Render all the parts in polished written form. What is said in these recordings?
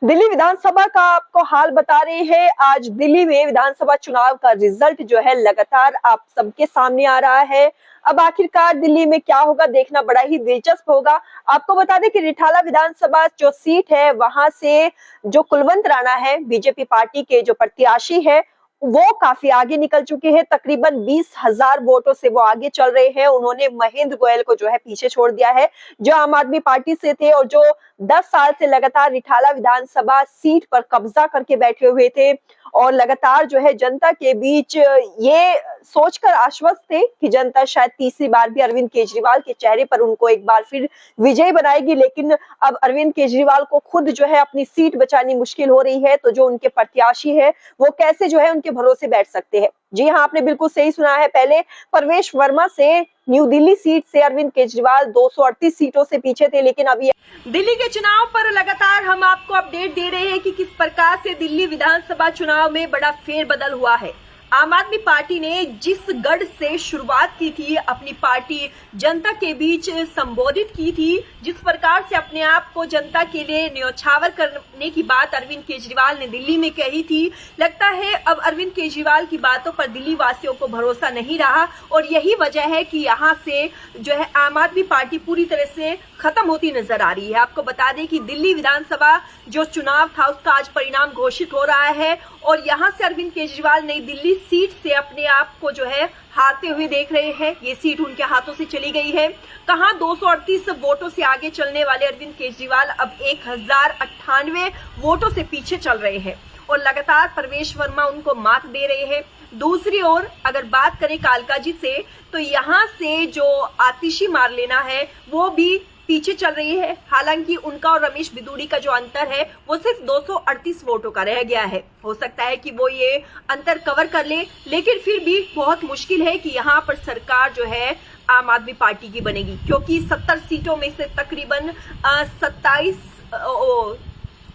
दिल्ली विधानसभा का आपको हाल बता रहे हैं। आज दिल्ली में विधानसभा चुनाव का रिजल्ट जो है लगातार आप सबके सामने आ रहा है। अब आखिरकार दिल्ली में क्या होगा देखना बड़ा ही दिलचस्प होगा। आपको बता दें कि रिठाला विधानसभा जो सीट है वहां से जो कुलवंत राणा है बीजेपी पार्टी के जो प्रत्याशी है वो काफी आगे निकल चुके हैं। तकरीबन 20,000 वोटों से वो आगे चल रहे हैं। उन्होंने महेंद्र गोयल को जो है पीछे छोड़ दिया है, जो आम आदमी पार्टी से थे और जो 10 साल से लगातार रिठाला विधानसभा सीट पर कब्जा करके बैठे हुए थे और लगातार जो है जनता के बीच ये सोचकर आश्वस्त थे कि जनता शायद तीसरी बार भी अरविंद केजरीवाल के चेहरे पर उनको एक बार फिर विजयी बनाएगी। लेकिन अब अरविंद केजरीवाल को खुद जो है अपनी सीट बचानी मुश्किल हो रही है, तो जो उनके प्रत्याशी है वो कैसे जो है उनके भरोसे बैठ सकते हैं। जी हाँ, आपने बिल्कुल सही सुना है। पहले परवेश वर्मा से न्यू दिल्ली सीट से अरविंद केजरीवाल 238 सीटों से पीछे थे, लेकिन अभी दिल्ली के चुनाव पर लगातार हम आपको अपडेट दे रहे हैं कि किस प्रकार से दिल्ली विधानसभा चुनाव में बड़ा फेरबदल हुआ है। आम आदमी पार्टी ने जिस गढ़ से शुरुआत की थी, अपनी पार्टी जनता के बीच संबोधित की थी, जिस प्रकार से अपने आप को जनता के लिए न्यौछावर करने की बात अरविंद केजरीवाल ने दिल्ली में कही थी, लगता है अब अरविंद केजरीवाल की बातों पर दिल्ली वासियों को भरोसा नहीं रहा और यही वजह है कि यहाँ से जो है आम आदमी पार्टी पूरी तरह से खत्म होती नजर आ रही है। आपको बता दें कि दिल्ली विधानसभा जो चुनाव था उसका आज परिणाम घोषित हो रहा है और यहाँ से अरविंद केजरीवाल नई दिल्ली सीट से अपने आप को जो है हारते हुए देख रहे हैं। ये सीट उनके हाथों से चली गई है। कहां 238 वोटों से आगे चलने वाले अरविंद केजरीवाल अब 1098 वोटों से पीछे चल रहे हैं और लगातार परवेश वर्मा उनको मात दे रहे हैं। दूसरी ओर अगर बात करें कालका जी से, तो यहाँ से जो आतिशी मारलेना है वो भी पीछे चल रही है। हालांकि उनका और रमेश बिदूड़ी का जो अंतर है वो सिर्फ 238 वोटों का रह गया है। हो सकता है कि वो ये अंतर कवर कर ले, लेकिन फिर भी बहुत मुश्किल है कि यहाँ पर सरकार जो है आम आदमी पार्टी की बनेगी, क्योंकि 70 सीटों में से तकरीबन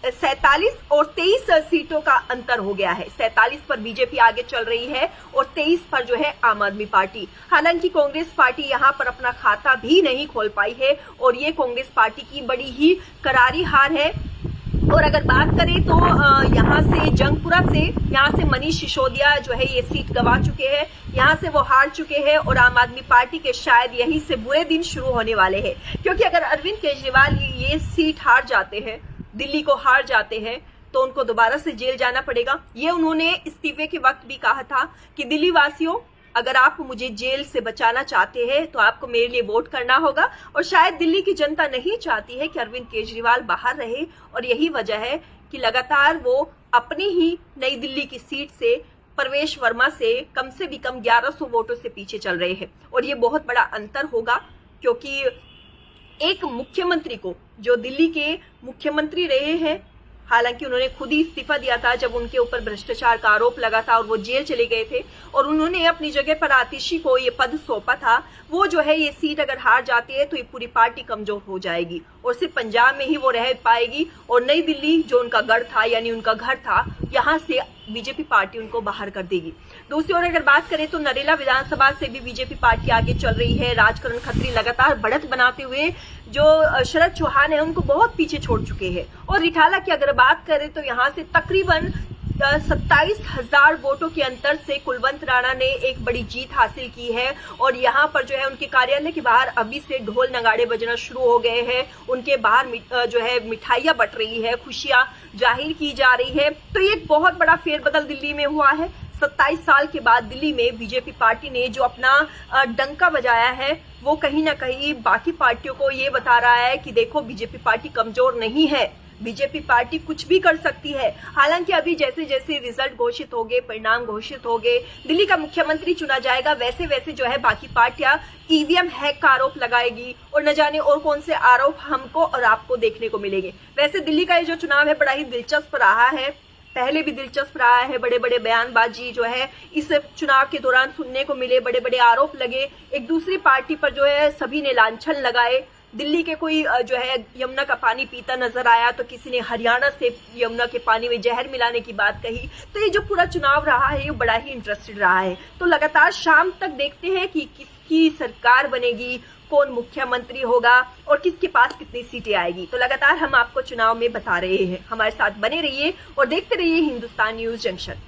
47 और 23 सीटों का अंतर हो गया है। 47 पर बीजेपी आगे चल रही है और 23 पर जो है आम आदमी पार्टी। हालांकि कांग्रेस पार्टी यहां पर अपना खाता भी नहीं खोल पाई है और ये कांग्रेस पार्टी की बड़ी ही करारी हार है। और अगर बात करें तो यहाँ से जंगपुरा से यहाँ से मनीष सिसोदिया जो है ये सीट गंवा चुके हैं, यहाँ से वो हार चुके हैं और आम आदमी पार्टी के शायद यहीं से बुरे दिन शुरू होने वाले हैं, क्योंकि अगर अरविंद केजरीवाल ये सीट हार जाते हैं, दिल्ली को हार जाते हैं, तो उनको दोबारा से जेल जाना पड़ेगा। ये उन्होंने इस्तीफे के वक्त भी कहा था कि दिल्ली वासियों, अगर आप मुझे जेल से बचाना चाहते हैं तो आपको मेरे लिए वोट करना होगा। और शायद दिल्ली की जनता नहीं चाहती है कि अरविंद केजरीवाल बाहर रहे और यही वजह है कि लगातार वो अपनी ही नई दिल्ली की सीट से परवेश वर्मा से भी कम 1100 वोटों से पीछे चल रहे हैं। और ये बहुत बड़ा अंतर होगा, क्योंकि एक मुख्यमंत्री को, जो दिल्ली के मुख्यमंत्री रहे हैं, हालांकि उन्होंने खुद ही इस्तीफा दिया था जब उनके ऊपर भ्रष्टाचार का आरोप लगा था और वो जेल चले गए थे, और उन्होंने अपनी जगह पर आतिशी को ये पद सौंपा था। वो जो है ये सीट अगर हार जाती है तो ये पूरी पार्टी कमजोर हो जाएगी और सिर्फ पंजाब में ही वो रह पाएगी और नई दिल्ली जो उनका गढ़ था, यानी उनका घर था, यहाँ से बीजेपी पार्टी उनको बाहर कर देगी। दूसरी ओर अगर बात करें तो नरेला विधानसभा से भी बीजेपी पार्टी आगे चल रही है। राजकरण खत्री लगातार बढ़त बनाते हुए जो शरद चौहान है उनको बहुत पीछे छोड़ चुके हैं। और रिठाला की अगर बात करें तो यहाँ से तकरीबन 27,000 वोटों के अंतर से कुलवंत राणा ने एक बड़ी जीत हासिल की है और यहाँ पर जो है उनके कार्यालय के बाहर अभी से ढोल नगाड़े बजना शुरू हो गए हैं। उनके बाहर जो है मिठाइयां बट रही है, खुशियां जाहिर की जा रही है। तो ये एक बहुत बड़ा फेरबदल दिल्ली में हुआ है। 27 साल के बाद दिल्ली में बीजेपी पार्टी ने जो अपना डंका बजाया है वो कहीं ना कहीं बाकी पार्टियों को ये बता रहा है कि देखो, बीजेपी पार्टी कमजोर नहीं है, बीजेपी पार्टी कुछ भी कर सकती है। हालांकि अभी जैसे जैसे रिजल्ट घोषित हो गए, परिणाम घोषित हो गए, दिल्ली का मुख्यमंत्री चुना जाएगा, वैसे वैसे जो है बाकी पार्टियां ईवीएम हैक का आरोप लगाएगी और न जाने और कौन से आरोप हमको और आपको देखने को मिलेंगे। वैसे दिल्ली का ये जो चुनाव है बड़ा ही दिलचस्प रहा है, पहले भी दिलचस्प रहा है। बड़े बड़े बयानबाजी जो है इस चुनाव के दौरान सुनने को मिले, बड़े बड़े आरोप लगे, एक दूसरी पार्टी पर जो है सभी ने लांछन लगाए। दिल्ली के कोई जो है यमुना का पानी पीता नजर आया तो किसी ने हरियाणा से यमुना के पानी में जहर मिलाने की बात कही। तो ये जो पूरा चुनाव रहा है ये बड़ा ही इंटरेस्टेड रहा है। तो लगातार शाम तक देखते हैं कि किसकी सरकार बनेगी, कौन मुख्यमंत्री होगा और किसके पास कितनी सीटें आएगी। तो लगातार हम आपको चुनाव में बता रहे हैं। हमारे साथ बने रहिए और देखते रहिए हिंदुस्तान न्यूज जंक्शन।